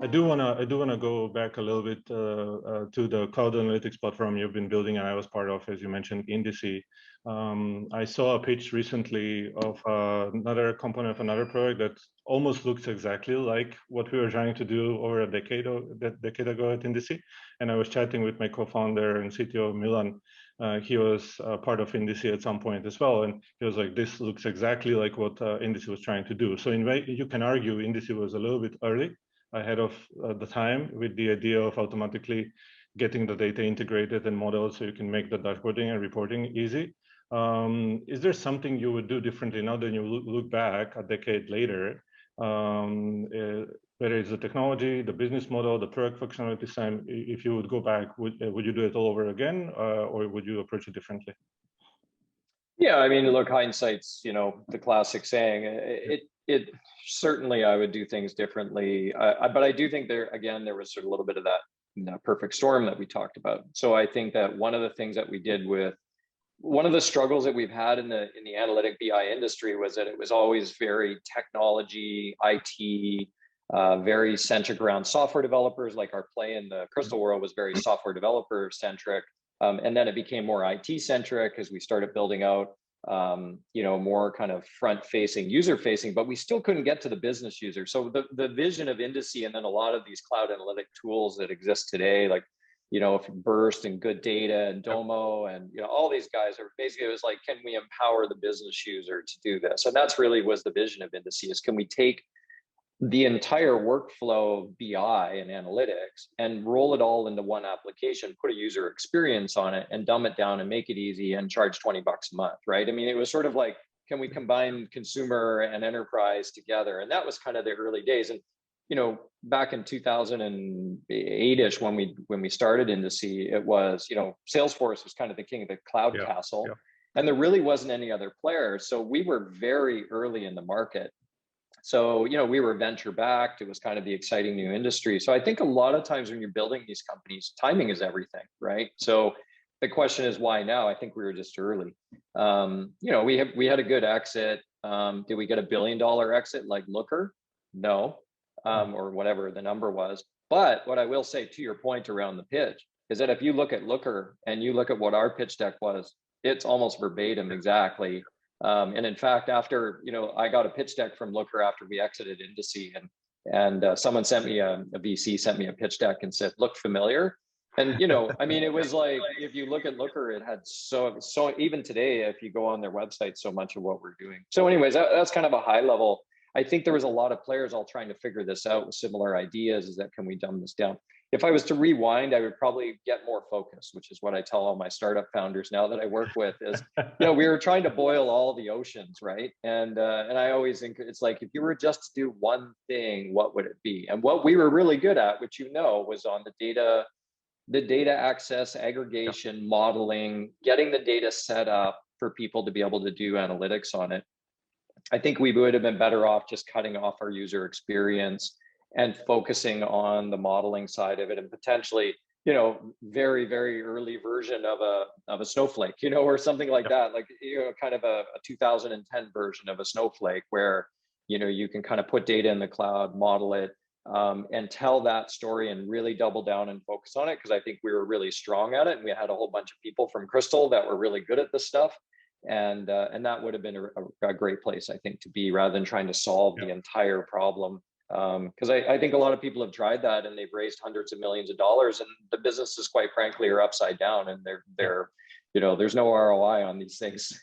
I do wanna go back a little bit to the cloud analytics platform you've been building, and I was part of, as you mentioned, Indicee. I saw a pitch recently of another component of another product that almost looks exactly like what we were trying to do over a decade ago at Indicee. And I was chatting with my co-founder and CTO Milan. He was part of Indicee at some point as well, and he was like, "This looks exactly like what Indicee was trying to do." So in way, you can argue Indicee was a little bit early, ahead of the time, with the idea of automatically getting the data integrated and modeled so you can make the dashboarding and reporting easy. Is there something you would do differently now than you look back a decade later? Whether it's the technology, the business model, the product functionality side, if you would go back, would you do it all over again, or would you approach it differently? Yeah, I mean, look, hindsight's, the classic saying. It certainly, I would do things differently, but I do think there was sort of a little bit of that perfect storm that we talked about. So I think that one of the things that we did with one of the struggles that we've had in the analytic BI industry was that it was always very technology, IT, very centric around software developers. Like our play in the Crystal world was very software developer centric. And then it became more IT centric as we started building out, more kind of front facing, user facing, but we still couldn't get to the business user. So the vision of Indicee, and then a lot of these cloud analytic tools that exist today, like, Burst and Good Data and Domo and, all these guys are basically, it was like, can we empower the business user to do this? And that's really was the vision of Indicee, is can we take the entire workflow of BI and analytics and roll it all into one application, put a user experience on it and dumb it down and make it easy and charge $20 a month, right? I mean, it was sort of like, can we combine consumer and enterprise together? And that was kind of the early days. And, back in 2008-ish, when we started Indicee, it was, Salesforce was kind of the king of the cloud castle. Yeah. And there really wasn't any other player. So we were very early in the market. So, we were venture backed. It was kind of the exciting new industry. So I think a lot of times when you're building these companies, timing is everything, right? So the question is, why now? I think we were just early. We had a good exit. Did we get $1 billion exit like Looker? No, or whatever the number was. But what I will say, to your point around the pitch, is that if you look at Looker and you look at what our pitch deck was, it's almost verbatim exactly. And in fact, after, I got a pitch deck from Looker after we exited Indicee, and someone sent me a VC sent me a pitch deck and said, "Look familiar?" And, I mean, it was like, if you look at Looker, it had so even today, if you go on their website, so much of what we're doing. So anyways, that's kind of a high level. I think there was a lot of players all trying to figure this out with similar ideas, is that, can we dumb this down? If I was to rewind, I would probably get more focused, which is what I tell all my startup founders now that I work with, is, we were trying to boil all the oceans, right? And I always think it's like, if you were just to do one thing, what would it be? And what we were really good at, which, was on the data access, aggregation, modeling, getting the data set up for people to be able to do analytics on it. I think we would have been better off just cutting off our user experience and focusing on the modeling side of it, and potentially, very, very early version of a Snowflake, or something like that, like, kind of a 2010 version of a Snowflake, where, you can kind of put data in the cloud, model it, and tell that story and really double down and focus on it. Because I think we were really strong at it, and we had a whole bunch of people from Crystal that were really good at this stuff. And that would have been a great place, I think, to be, rather than trying to solve the entire problem. Because I think a lot of people have tried that, and they've raised hundreds of millions of dollars, and the businesses, quite frankly, are upside down, and they're there's no ROI on these things.